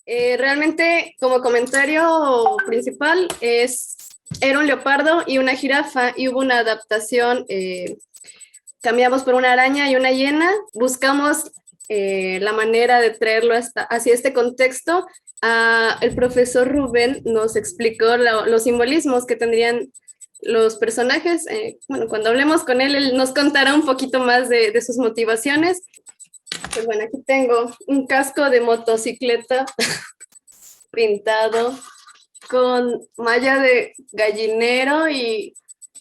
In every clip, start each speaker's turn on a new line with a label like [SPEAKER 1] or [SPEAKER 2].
[SPEAKER 1] Realmente, como comentario principal, era un leopardo y una jirafa, y hubo una adaptación. Cambiamos por una araña y una hiena. Buscamos la manera de traerlo hacia este contexto. El profesor Rubén nos explicó los simbolismos que tendrían los personajes. Bueno, cuando hablemos con él, él nos contará un poquito más de sus motivaciones. Pues bueno, aquí tengo un casco de motocicleta pintado con malla de gallinero, y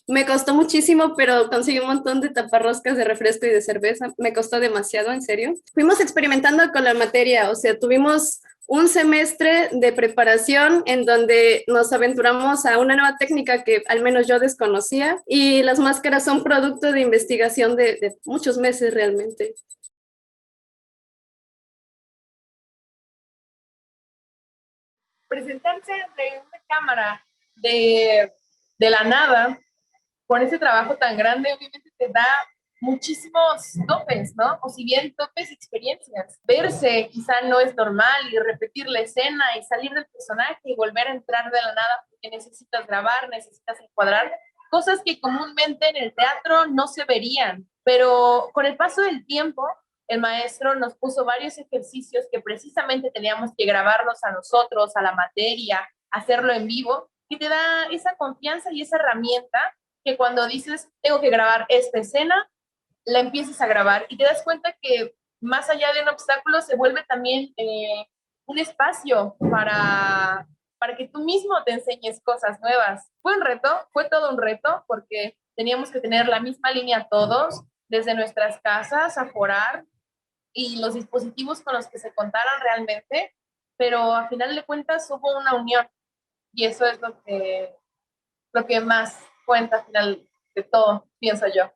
[SPEAKER 1] me costó muchísimo, pero conseguí un montón de taparroscas de refresco y de cerveza. Me costó demasiado, en serio. Fuimos experimentando con la materia, o sea, tuvimos un semestre de preparación en donde nos aventuramos a una nueva técnica que al menos yo desconocía, y las máscaras son producto de investigación de muchos meses realmente.
[SPEAKER 2] Presentarse ante una cámara de la nada, con ese trabajo tan grande, obviamente te da muchísimos topes, ¿no? O si bien topes experiencias. Verse quizá no es normal y repetir la escena y salir del personaje y volver a entrar de la nada porque necesitas grabar, necesitas encuadrar, cosas que comúnmente en el teatro no se verían. Pero con el paso del tiempo, el maestro nos puso varios ejercicios que precisamente teníamos que grabarnos a nosotros, a la materia, hacerlo en vivo, que te da esa confianza y esa herramienta que cuando dices, tengo que grabar esta escena, la empiezas a grabar y te das cuenta que más allá de un obstáculo se vuelve también un espacio para que tú mismo te enseñes cosas nuevas. Fue un reto, fue todo un reto, porque teníamos que tener la misma línea todos, desde nuestras casas, aforar, y los dispositivos con los que se contaron realmente, pero a final de cuentas hubo una unión y eso es lo que más cuenta al final de todo, pienso yo.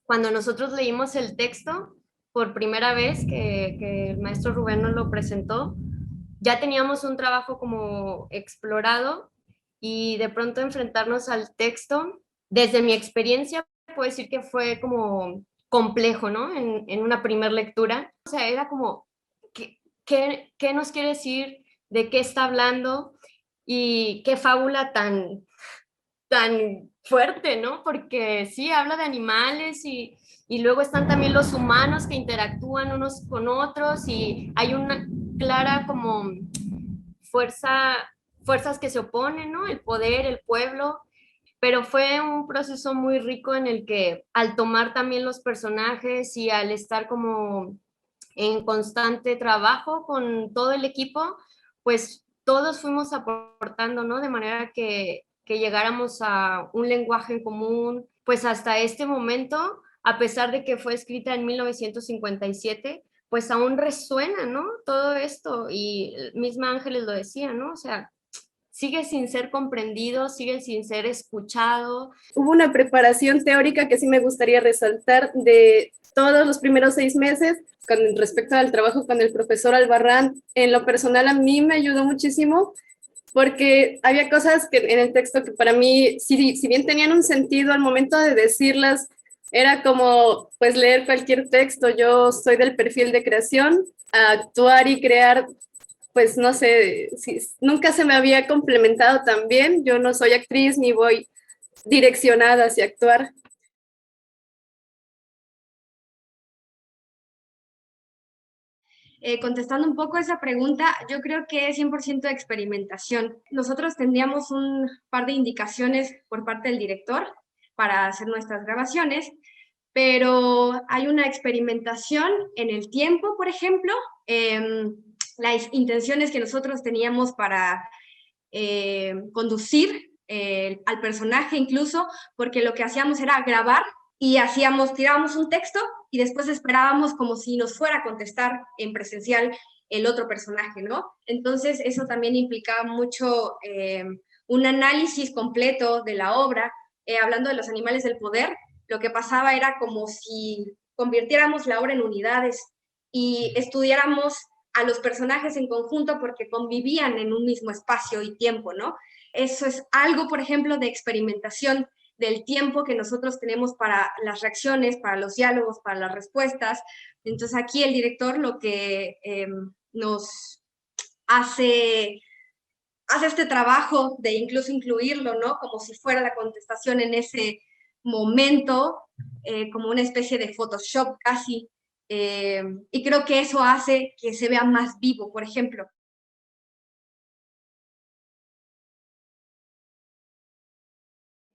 [SPEAKER 3] Cuando nosotros leímos el texto por primera vez que el maestro Rubén nos lo presentó, ya teníamos un trabajo como explorado, y de pronto enfrentarnos al texto, desde mi experiencia, puedo decir que fue como complejo, ¿no? En una primera lectura. O sea, era como, ¿qué nos quiere decir? ¿De qué está hablando? Y qué fábula tan fuerte, ¿no? Porque sí, habla de animales, y luego están también los humanos que interactúan unos con otros, y hay una clara como fuerza, fuerzas que se oponen, ¿no? El poder, el pueblo, pero fue un proceso muy rico en el que al tomar también los personajes y al estar como en constante trabajo con todo el equipo, pues todos fuimos aportando, ¿no? De manera que llegáramos a un lenguaje en común, pues hasta este momento, a pesar de que fue escrita en 1957, pues aún resuena, ¿no? Todo esto, y misma Ángeles lo decía, ¿no? O sea, sigue sin ser comprendido, sigue sin ser escuchado.
[SPEAKER 1] Hubo una preparación teórica que sí me gustaría resaltar de todos los primeros 6 meses con respecto al trabajo con el profesor Albarrán. En lo personal, a mí me ayudó muchísimo porque había cosas que en el texto que para mí, si bien tenían un sentido al momento de decirlas, era como pues leer cualquier texto. Yo soy del perfil de creación, a actuar y crear, pues no sé, si, nunca se me había complementado tan bien. Yo no soy actriz ni voy direccionada hacia actuar.
[SPEAKER 4] Contestando un poco esa pregunta, yo creo que es 100% de experimentación. Nosotros tendríamos un par de indicaciones por parte del director para hacer nuestras grabaciones, pero hay una experimentación en el tiempo, por ejemplo, las intenciones que nosotros teníamos para conducir al personaje incluso, porque lo que hacíamos era grabar y tirábamos un texto y después esperábamos como si nos fuera a contestar en presencial el otro personaje, ¿no? Entonces eso también implicaba mucho un análisis completo de la obra. Hablando de los animales del poder, lo que pasaba era como si convirtiéramos la obra en unidades y estudiáramos a los personajes en conjunto porque convivían en un mismo espacio y tiempo, ¿no? Eso es algo, por ejemplo, de experimentación del tiempo que nosotros tenemos para las reacciones, para los diálogos, para las respuestas. Entonces aquí el director lo que nos hace este trabajo de incluso incluirlo, ¿no? Como si fuera la contestación en ese momento, como una especie de Photoshop casi. Y creo que eso hace que se vea más vivo, por ejemplo.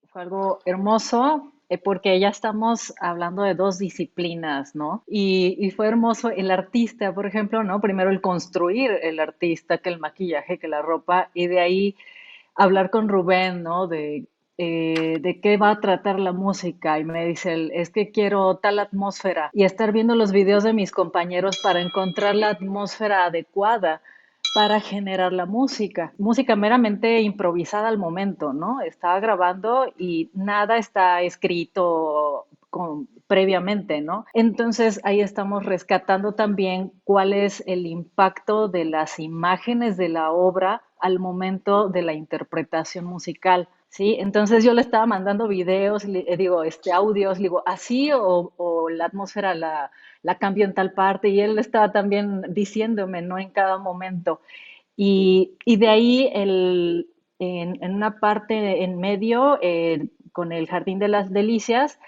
[SPEAKER 5] Fue algo hermoso porque ya estamos hablando de dos disciplinas, ¿no? Y fue hermoso el artista, por ejemplo, ¿no? Primero el construir el artista, que el maquillaje, que la ropa, y de ahí hablar con Rubén, ¿no? De qué va a tratar la música. Y me dice, él, es que quiero tal atmósfera. Y estar viendo los videos de mis compañeros para encontrar la atmósfera adecuada para generar la música. Música meramente improvisada al momento, ¿no? Estaba grabando y nada está escrito previamente, ¿no? Entonces ahí estamos rescatando también cuál es el impacto de las imágenes de la obra al momento de la interpretación musical. Sí, entonces yo le estaba mandando videos, digo, audios, le digo, así o la atmósfera la cambio en tal parte y él estaba también diciéndome, ¿no? En cada momento. Y de ahí en una parte en medio, con el Jardín de las Delicias,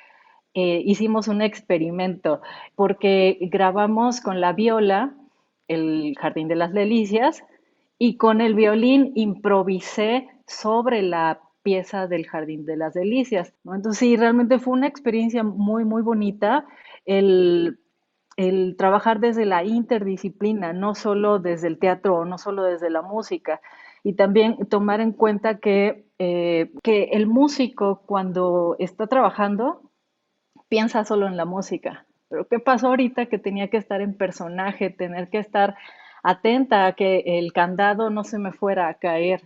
[SPEAKER 5] hicimos un experimento porque grabamos con la viola el Jardín de las Delicias y con el violín improvisé sobre la pieza del Jardín de las Delicias, ¿no? Entonces sí, realmente fue una experiencia muy, muy bonita el, el trabajar desde la interdisciplina, no solo desde el teatro o no solo desde la música, y también tomar en cuenta que el músico cuando está trabajando piensa solo en la música. Pero ¿qué pasó ahorita que tenía que estar en personaje, tener que estar atenta a que el candado no se me fuera a caer?